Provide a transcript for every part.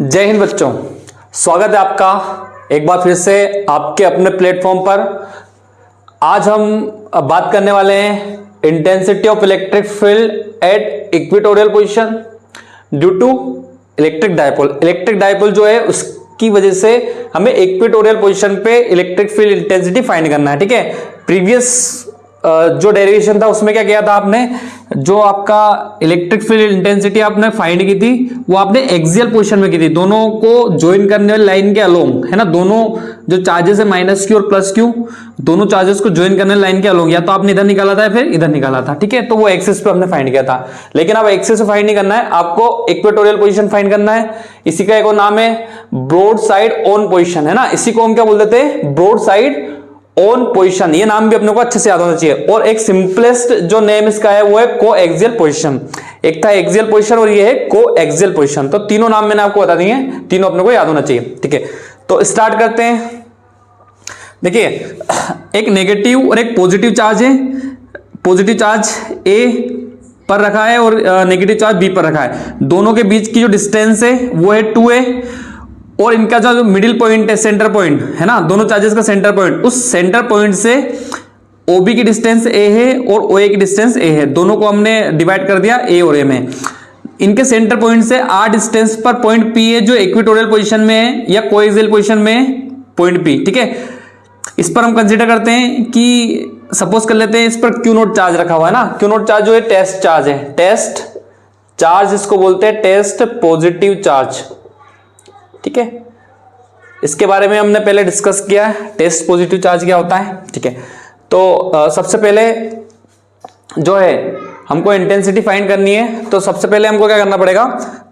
जय हिंद बच्चों, स्वागत है आपका एक बार फिर से आपके अपने प्लेटफॉर्म पर। आज हम बात करने वाले हैं intensity of electric field at equatorial position due to electric dipole. Electric dipole जो है उसकी वजह से हमें इक्वेटोरियल पोजीशन पे इलेक्ट्रिक फील्ड इंटेंसिटी फाइंड करना है। ठीक है, प्रीवियस जो डेरिवेशन था उसमें क्या किया था आपने, जो आपका इलेक्ट्रिक फील्ड इंटेंसिटी आपने फाइंड की थी वो आपने एक्सियल पोजीशन में की थी, दोनों को ज्वाइन करने वाली लाइन के अलोंग, है ना। दोनों जो चार्जेस है माइनस क्यू और प्लस क्यू, दोनों चार्जेस को ज्वाइन करने वाली लाइन के अलोंग, या तो आपने इधर निकाला था फिर इधर निकाला था। ठीक है, तो वो एक्सिस पे हमने फाइंड किया था। लेकिन अब एक्सिस से फाइंड नहीं करना है, आपको इक्वेटोरियल पोजीशन फाइंड करना है। इसी का एक और नाम है ब्रॉड साइड ऑन पोजीशन, है ना। इसी को हम क्या बोल देते हैं, ब्रॉड साइड ऑन पोजीशन। ये नाम भी अपने को अच्छे से याद होना चाहिए। और एक सिंपलेस्ट जो नेम इसका है वो है को एक्सियल पोजीशन। एक था एक्सियल पोजीशन और ये है को एक्सियल पोजीशन। तो तीनों नाम मैंने आपको बता दिए, तीनों अपने को याद होना चाहिए। ठीक है, तो स्टार्ट करते हैं। देखिए, एक नेगेटिव और एक पॉजिटिव चार्ज है। पॉजिटिव चार्ज ए पर रखा है और नेगेटिव चार्ज बी पर रखा है। दोनों के बीच की जो डिस्टेंस है वो है 2a, और इनका जो मिडिल पॉइंट है, सेंटर पॉइंट है ना, दोनों चार्जेस का सेंटर पॉइंट, उस सेंटर पॉइंट से OB की डिस्टेंस a है और OA की डिस्टेंस a है। दोनों को हमने डिवाइड कर दिया a और a में। इनके सेंटर पॉइंट से r डिस्टेंस पर पॉइंट P है जो इक्वेटोरियल पोजीशन में है या कोएक्सियल पोजीशन में है, पॉइंट P। ठीक है, इस पर हम कंसीडर करते हैं कि सपोज कर लेते हैं इस पर Q नोट चार्ज रखा हुआ है ना। Q नोट चार्ज जो है टेस्ट चार्ज है, टेस्ट चार्ज इसको बोलते हैं, टेस्ट पॉजिटिव चार्ज। ठीक है, इसके बारे में हमने पहले डिस्कस किया है, टेस्ट पॉजिटिव चार्ज क्या होता है। ठीक है, तो सबसे पहले जो है हमको इंटेंसिटी फाइंड करनी है। तो सबसे पहले हमको क्या करना पड़ेगा,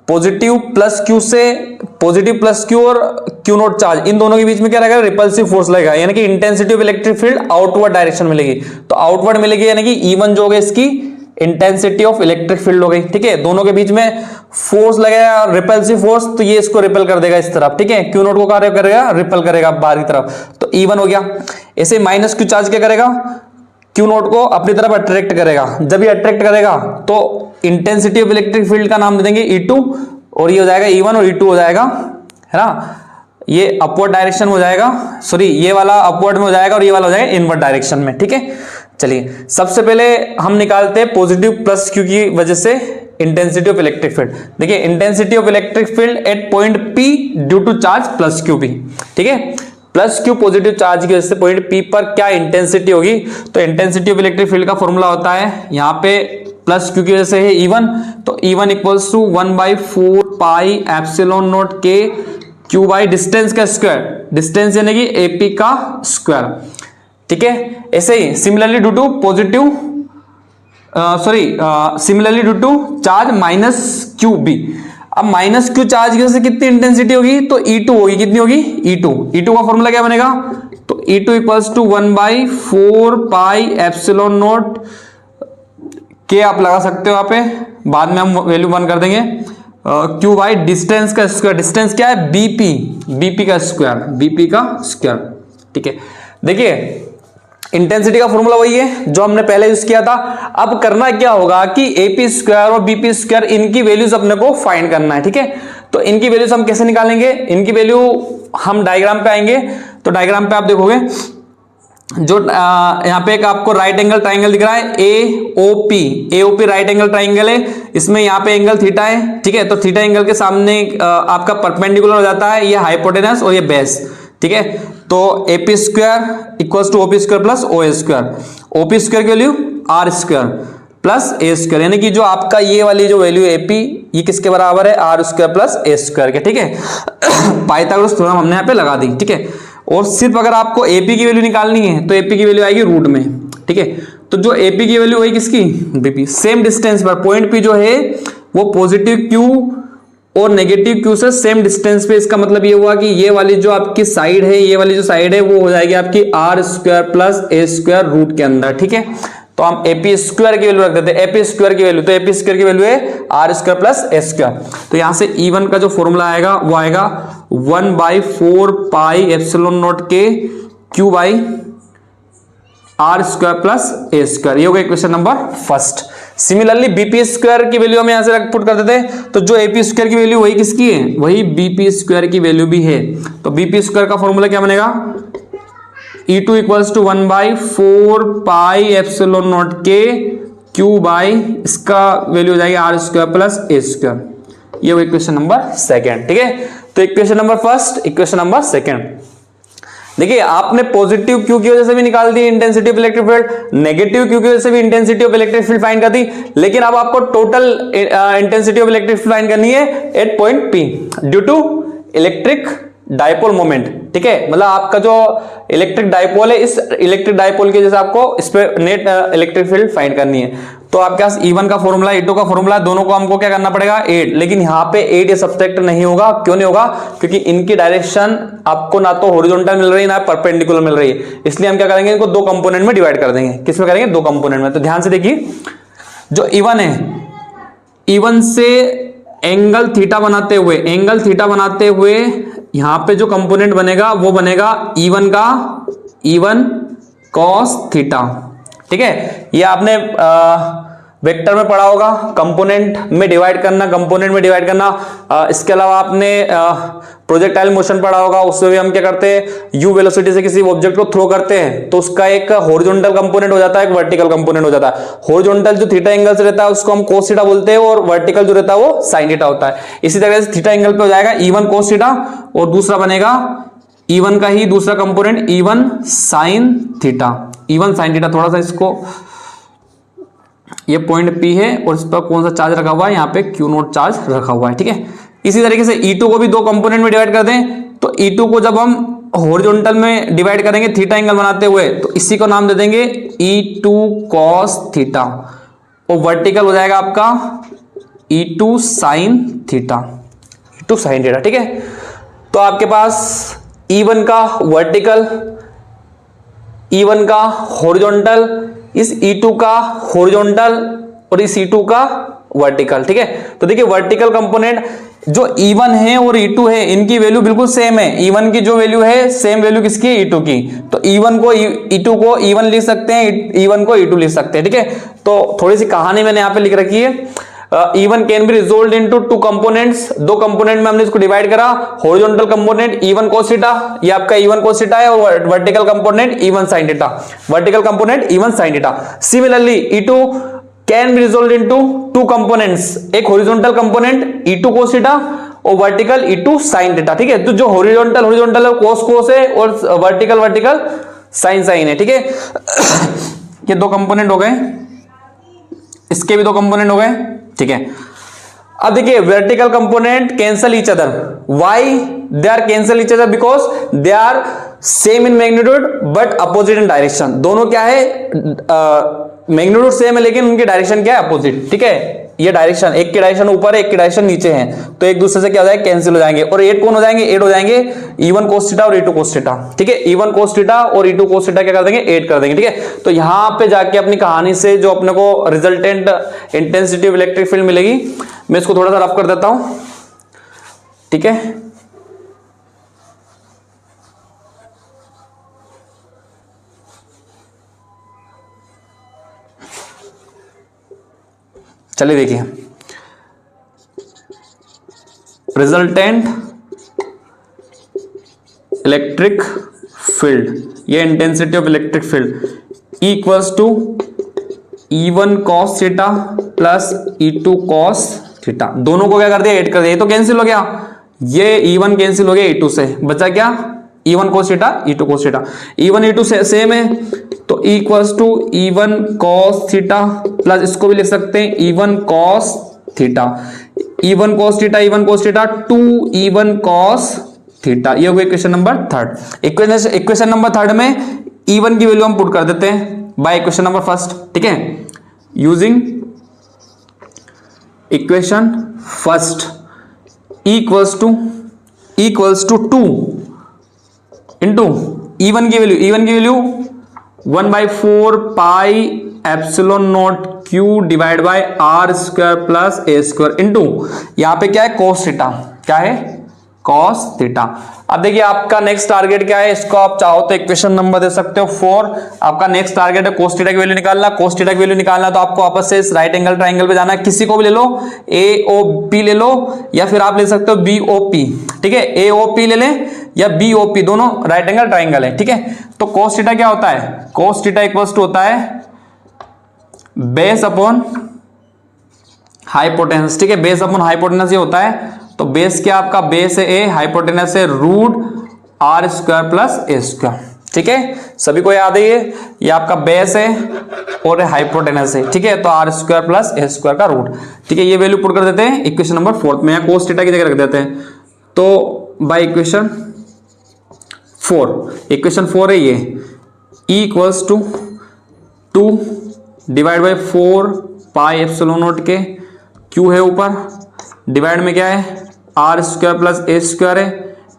पॉजिटिव प्लस क्यू से, पॉजिटिव प्लस क्यू और क्यू नोट चार्ज, इन दोनों के बीच में क्या रहेगा, रिपल्सिव फोर्स लगेगा, यानी कि intensity of electric field outward direction मिलेगी। तो आउटवर्ड मिलेगी यानी कि E1 जो होगा इसकी इंटेंसिटी ऑफ इलेक्ट्रिक फील्ड हो गई। ठीक है, दोनों के बीच में फोर्स लगेगा, रिपल्सिव फोर्स, तो ये इसको रिपेल कर देगा इस तरफ। ठीक है, क्यू नोट को कार्य करेगा, रिपेल करेगा बाहर की तरफ, तो E1 हो गया। ऐसे माइनस क्यू चार्ज क्या करेगा, क्यू नोट को अपनी तरफ अट्रैक्ट करेगा। जब ये अट्रैक्ट करेगा तो इंटेंसिटी ऑफ इलेक्ट्रिक फील्ड का नाम दे देंगे E2, और ये हो जाएगा E1 और E2 हो जाएगा, है ना। ये अपवर्ड डायरेक्शन हो जाएगा, सॉरी ये वाला अपवर्ड में हो जाएगा और ये वाला हो जाएगा इनवर्ड डायरेक्शन में। ठीक है, चलिए सबसे पहले हम निकालते हैं पॉजिटिव प्लस क्यू की वजह से इंटेंसिटी ऑफ इलेक्ट्रिक फील्ड। देखिए, intensity of electric field at point P due to charge plus Q P। ठीक है, प्लस क्यू पॉजिटिव चार्ज की वजह से पॉइंट P पर क्या इंटेंसिटी होगी, तो इंटेंसिटी ऑफ इलेक्ट्रिक फील्ड का फॉर्मूला होता है यहाँ पे प्लस क्यू की वजह से है E1, तो E1 equals to 1/4 pi epsilon not K Q by distance का स्क्वायर, डिस्टेंस यानी कि AP का स्क्वायर। ठीक है, ऐसे ही similarly due to positive similarly due to charge minus Q B. अब माइनस क्यू चार्ज की वजह से कितनी इंटेंसिटी होगी, तो E2 होगी। कितनी होगी, E2 का फॉर्मूला क्या बनेगा, तो E2 equals to 1/4 pi epsilon not K आप लगा सकते हो यहाँ पे, बाद में हम वैल्यू 1 कर देंगे, Q बाई डिस्टेंस का स्क्वायर, डिस्टेंस क्या है BP का स्क्वायर। ठीक है, देखिए इंटेंसिटी का फॉर्मूला वही है जो हमने पहले यूज किया था। अब करना क्या होगा कि AP स्क्वायर और BP स्क्वायर, इनकी वैल्यूज अपने को फाइंड करना है। ठीक है, तो इनकी वैल्यूज हम कैसे निकालेंगे, इनकी वैल्यू हम डायग्राम पे आएंगे। तो डायग्राम पे आप देखोगे जो यहाँ पे एक आपको राइट एंगल ट्राइंगल दिख रहा है AOP राइट एंगल ट्राइंगल है, इसमें यहाँ पे एंगल थीटा है। ठीक है, तो थीटा एंगल के सामने आपका परपेंडिकुलर हो जाता है ये हाइपोटेनस और ये बेस। ठीक है, तो AP square equals to OP square plus OA square. OP square की value R square plus A square, यानी कि जो आपका ये वाली जो वैल्यू AP ये किसके बराबर है, R square plus A square के। ठीक है, पाइथागोरस थ्योरम हमने यहाँ पे लगा दी। ठीक है, और सिर्फ अगर आपको AP की वैल्यू निकालनी है तो AP की वैल्यू आएगी रूट में। ठीक है, तो जो AP की वैल्यू होगी किसकी, BP। सेम डिस्टेंस पर पॉइंट P जो है वो पॉजिटिव Q और नेगेटिव Q से सेम डिस्टेंस पे, इसका मतलब ये हुआ कि ये वाली जो आपकी साइड है, ये वाली जो साइड है वो हो जाएगी आपकी R square plus A square root के अंदर। ठीक है, तो हम AP स्क्वायर की वैल्यू रख देते हैं, AP स्क्वायर की वैल्यू, तो AP स्क्वायर की वैल्यू है R square plus A square. तो यहां से E1 का जो फॉर्मूला आएगा वो आएगा 1/4 pi epsilon not K Q by R square plus A square. ये हो गया question number first. Similarly BP square की वैल्यू हम यहां से पुट कर देते हैं, तो जो एपी स्क्वायर की वैल्यू वही किसकी है, वही बीपी स्क्वायर की वैल्यू भी है। तो बीपी स्क्वायर का फॉर्मूला क्या बनेगा, E2 equals to 1/4 pi epsilon not K Q by इसका वैल्यू हो जाएगी R square plus A square. ये वो इक्वेशन नंबर सेकेंड। ठीक है, तो equation number first, equation number second. देखिए आपने पॉजिटिव क्यू की वजह से भी निकाल दी intensity of electric field, negative Q की वजह से भी intensity of electric field find कर दी, लेकिन अब आपको total intensity of electric field find करनी है at point P due to electric dipole moment. ठीक है, मतलब आपका जो इलेक्ट्रिक डायपोल है, इस इलेक्ट्रिक डायपोल की वजह से आपको इस पे नेट इलेक्ट्रिक फील्ड फाइंड करनी है। तो आपके पास E1 का फॉर्मूला, E2 का फॉर्मूला, दोनों को हमको क्या करना पड़ेगा 8, लेकिन यहाँ पे 8 ये सब्ट्रैक्ट नहीं होगा। क्यों नहीं होगा, क्योंकि इनकी डायरेक्शन आपको ना तो हॉरिजॉन्टल मिल रही है ना परपेंडिकुलर मिल रही है, इसलिए हम क्या करेंगे, इनको दो कंपोनेंट में डिवाइड कर देंगे। किस में करेंगे, दो कंपोनेंट में। तो ध्यान से देखिए, जो E1 है, E1 से एंगल थीटा बनाते हुए यहां पे जो कंपोनेंट बनेगा वो बनेगा E1 cos थीटा। ठीक है, ये आपने वेक्टर में पढ़ा होगा, कंपोनेंट में डिवाइड करना। इसके अलावा आपने प्रोजेक्टाइल मोशन पढ़ा होगा, उसमें भी हम क्या करते हैं, यू वेलोसिटी से किसी ऑब्जेक्ट को थ्रो करते हैं तो उसका एक हॉरिजॉन्टल कंपोनेंट हो जाता है, एक वर्टिकल कंपोनेंट हो जाता है। हॉरिजॉन्टल जो थीटा एंगल से रहता है उसको हम cos थीटा बोलते हैं, और वर्टिकल जो रहता है वो sin थीटा होता है। इसी तरह से थीटा एंगल पे हो जाएगा E1 cos थीटा, और दूसरा बनेगा E1 का ही दूसरा component E1 sin theta. E1 sin theta, थोड़ा सा इसको, ये पॉइंट P है और इस पर कौन सा चार्ज रखा हुआ है, यहाँ पे Q0 चार्ज रखा हुआ है। ठीक है, इसी तरीके से E2 को भी दो कंपोनेंट में डिवाइड कर दें, तो E2 को जब हम हॉरिजॉन्टल में डिवाइड करेंगे थीटा एंगल बनाते हुए, तो इसी को नाम दे देंगे E2 cos थीटा, और वर्टिकल हो जाएगा आपका E2 sin theta, E2 sin theta. ठीक है, तो आपके पास E1 का वर्टिकल, E1 का हॉरिजॉन्टल, इस E2 का हॉरिजॉन्टल और इस E2 का वर्टिकल। ठीक है, तो देखिए वर्टिकल कंपोनेंट जो E1 है और E2 है, इनकी वैल्यू बिल्कुल सेम है। E1 की जो वैल्यू है सेम वैल्यू किसकी है, E2 की। तो E1 को E2 को E1 लिख सकते हैं, E1 को E2 लिख सकते हैं। ठीक है, तो थोड़ी सी कहानी मैंने यहाँ पे लिख रखी है। E1 can be resolve into two components, दो कंपोनेंट में हमने इसको डिवाइड करा। Horizontal component E1 cos theta, ये आपका E1 cos थीटा है, और vertical component E1 sin theta, vertical component E1 sin theta. Similarly E2 can be resolve into two components, एक horizontal component E2 cos theta और vertical E2 sin theta. ठीक है, तो जो हॉरिजॉन्टल है cos है, और वर्टिकल sin है। ठीक है, ये दो कंपोनेंट हो गए, इसके भी दो कंपोनेंट हो गए। ठीक है, अब देखिए vertical component cancel each other. Why they are cancel each other, because they are same in magnitude but opposite in direction. दोनों क्या है, मैग्नीट्यूड सेम है लेकिन उनकी डायरेक्शन क्या है, अपोजिट। ठीक है, ये डायरेक्शन, एक की डायरेक्शन ऊपर है, एक की डायरेक्शन नीचे है, तो एक दूसरे से क्या हो जाएगा, कैंसिल हो जाएंगे। और एट कौन हो जाएंगे, एट हो जाएंगे E1 cos थीटा और E2 cos थीटा। ठीक है, E1 cos थीटा और E2 cos थीटा क्या कर देंगे, एट कर देंगे। ठीक है, तो यहां पे जाके अपनी कहानी से जो अपने को resultant intensity of electric field मिलेगी, मैं इसको थोड़ा सा रफ कर देता हूं। ठीक है, चलिए देखिए, रिजल्टेंट इलेक्ट्रिक फील्ड, ये intensity of electric field equals to E1 cos theta plus E2 cos theta. दोनों को क्या कर दिया, ऐड कर दिया, ये तो कैंसिल हो गया, ये E1 कैंसिल हो गया E2 से, बचा क्या, E1 cos theta E2 cos theta. E1 E2 same है, तो equals to E1 cos theta plus इसको भी लिख सकते हैं E1 cos theta, E1 cos theta, E1 cos theta 2E1 cos theta. ये हो गया equation number third. Equation number third में E1 की वैल्यू हम पुट कर देते हैं बाय इक्वेशन नंबर फर्स्ट। ठीक है, using equation first equals to 2 into E1 की value 1/4 pi epsilon naught Q divide by R square plus A square into, यहां पे क्या है, cos थीटा, क्या है, cos थीटा। अब देखिए आपका नेक्स्ट टारगेट क्या है, इसको आप चाहो तो इक्वेशन नंबर दे सकते हो 4। आपका नेक्स्ट टारगेट है cos थीटा की वैल्यू निकालना। cos थीटा की वैल्यू निकालना तो आपको वापस से इस राइट एंगल ट्राइंगल पे जाना है, किसी को भी ले लो, AOP ले लो या फिर आप ले सकते हो BOP, ठीक है, AOP ले लें या BOP, दोनों राइट एंगल ट्राइंगल है, ठीक है। तो cos थीटा क्या होता है, cos थीटा इक्वल्स टू होता है बेस अपॉन हाइपोटेनस, ठीक है, बेस अपॉन हाइपोटेनस ये होता है। तो बेस क्या आपका, बेस है A, हाइपोटेनस है √r² प्लस a², ठीक है, सभी को याद है ये आपका बेस है और हाइपोटेनस है, ठीक है, तो r² प्लस a² का रूट, ठीक है। ये वैल्यू पुट कर देते हैं इक्वेशन नंबर 4 में, cos थीटा की जगह रख देते हैं। तो बाय इक्वेशन 4 है ये, E equals to 2 divide by 4 pi epsilon not K, Q है ऊपर, डिवाइड में क्या है r² प्लस a² है,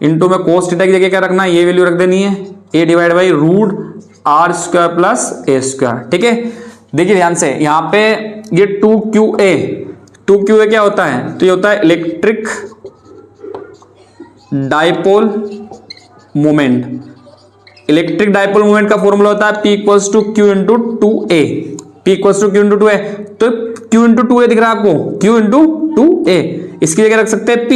इंटू में cos थीटा की जगह क्या रखना है, ये वैल्यू रख देनी है a divide by √r² plus a², ठीक है। देखिए ध्यान से यहाँ पे ये 2QA क्या होता है, तो ये होता है electric dipole moment. Electric dipole moment का फॉर्मूला होता है P equals to Q into 2A, P equals to Q into 2A, तो Q इंटू 2A दिख रहा है आपको, Q इंटू 2A, इसकी जगह रख सकते हैं P,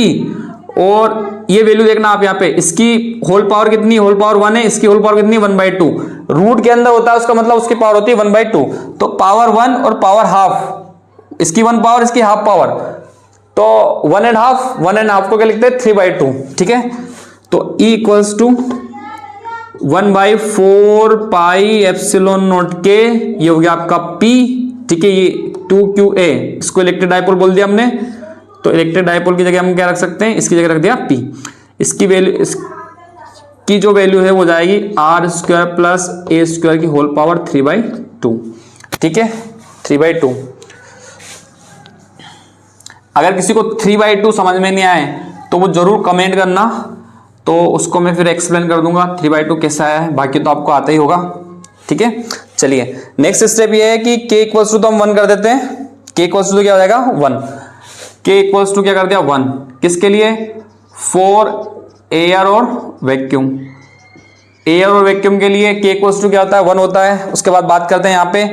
और ये वैल्यू देखना आप यहाँ पे, इसकी होल पावर कितनी, होल पावर 1 है, इसकी होल पावर कितनी 1/2, रूट के अंदर होता है उसका मतलब उसकी पावर होती है 1/2, तो पावर 1 और पावर हाफ, इसकी 1 पावर इसकी हाफ पावर, तो 1.5 को क्या लिखते हैं 3/2, ठीक है। तो E equals to 1/4 pi epsilon not K, ये हो गया आपका P, ठीक है, ये 2QA, इसको इलेक्ट्रिक डाइपोल बोल दिया हमने, तो इलेक्ट्रिक डाइपोल की जगह हम क्या रख सकते हैं, इसकी जगह रख दिया P, इसकी वैल्यू, इसकी जो वैल्यू है वो जाएगी r² प्लस a² की होल पावर 3/2, ठीक है, 3/2। अगर किसी को 3/2 समझ में नहीं आए तो वो जरूर कमेंट करना, तो उसको मैं फिर एक्सप्लेन कर दूंगा 3/2 कैसा है, बाकी तो आपको आता ही होगा, ठीक है। चलिए नेक्स्ट स्टेप ये है कि k इक्वल्स टू तो हम 1 कर देते हैं, k इक्वल्स टू क्या हो जाएगा 1, k इक्वल्स टू क्या कर दिया 1, किसके लिए, फॉर एयर और वैक्यूम, एयर और वैक्यूम के लिए k इक्वल्स टू क्या होता है 1 होता है। उसके बाद बात करते हैं यहाँ पे,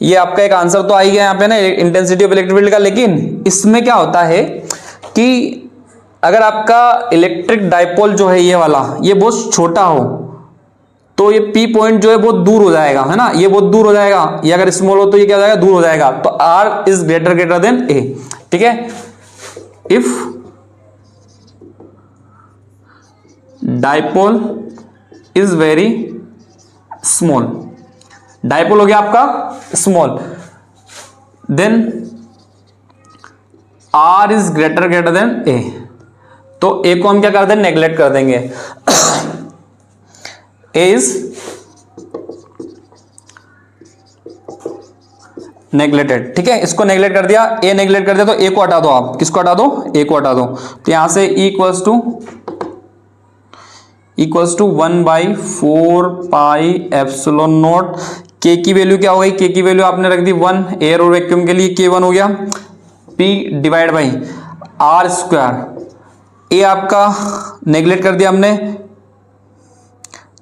ये आपका एक आंसर तो आ ही गया यहाँ पे ना इंटेंसिटी ऑफ इलेक्ट्रिक फील्ड का, लेकिन इसमें क्या होता है कि अगर आपका इलेक्ट्रिक डाइपोल जो है ये वाला, ये बहुत छोटा हो तो ये P पॉइंट जो है बहुत दूर हो जाएगा, है ना, ये बहुत दूर हो जाएगा, ये अगर स्मॉल हो तो ये क्या हो जाएगा, दूर हो जाएगा, तो R is greater than A, ठीक है। If dipole is very small, dipole हो गया आपका small, then R is greater than A, तो A को हम क्या कर दें, नेग्लेक्ट कर देंगे, A इज नेग्लेक्टेड, ठीक है, इसको नेग्लेक्ट कर दिया, A नेग्लेक्ट कर दिया, तो A को हटा दो, आप किसको हटा दो, A को हटा दो, तो यहां से E equals to 1/4 pi epsilon not, K की वैल्यू क्या हो गई, K की वैल्यू आपने रख दी 1, एयर और वैक्यूम के लिए K1 हो गया, P divide by r², A आपका नेग्लेक्ट कर दिया हमने,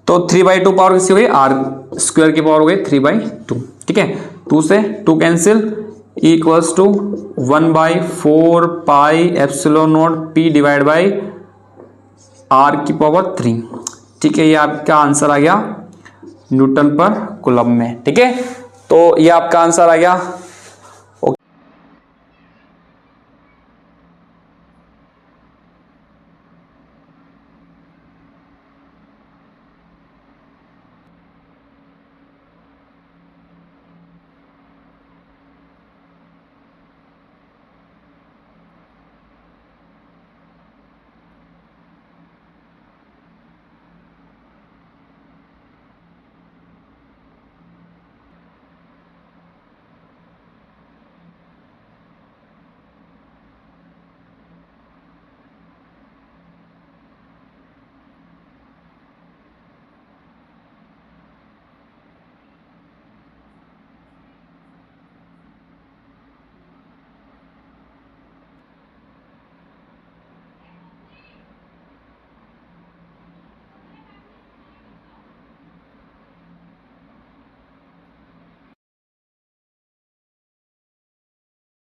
तो 3/2 पावर किसकी हो गई, r² की पावर हो गई 3/2, ठीक है, 2 से 2 cancel, E equals to 1/4 pi epsilon naught P divide by r की पावर 3, ठीक है, ये आपका आंसर आ गया न्यूटन पर कूलम में, ठीक है। तो ये आपका आंसर आ गया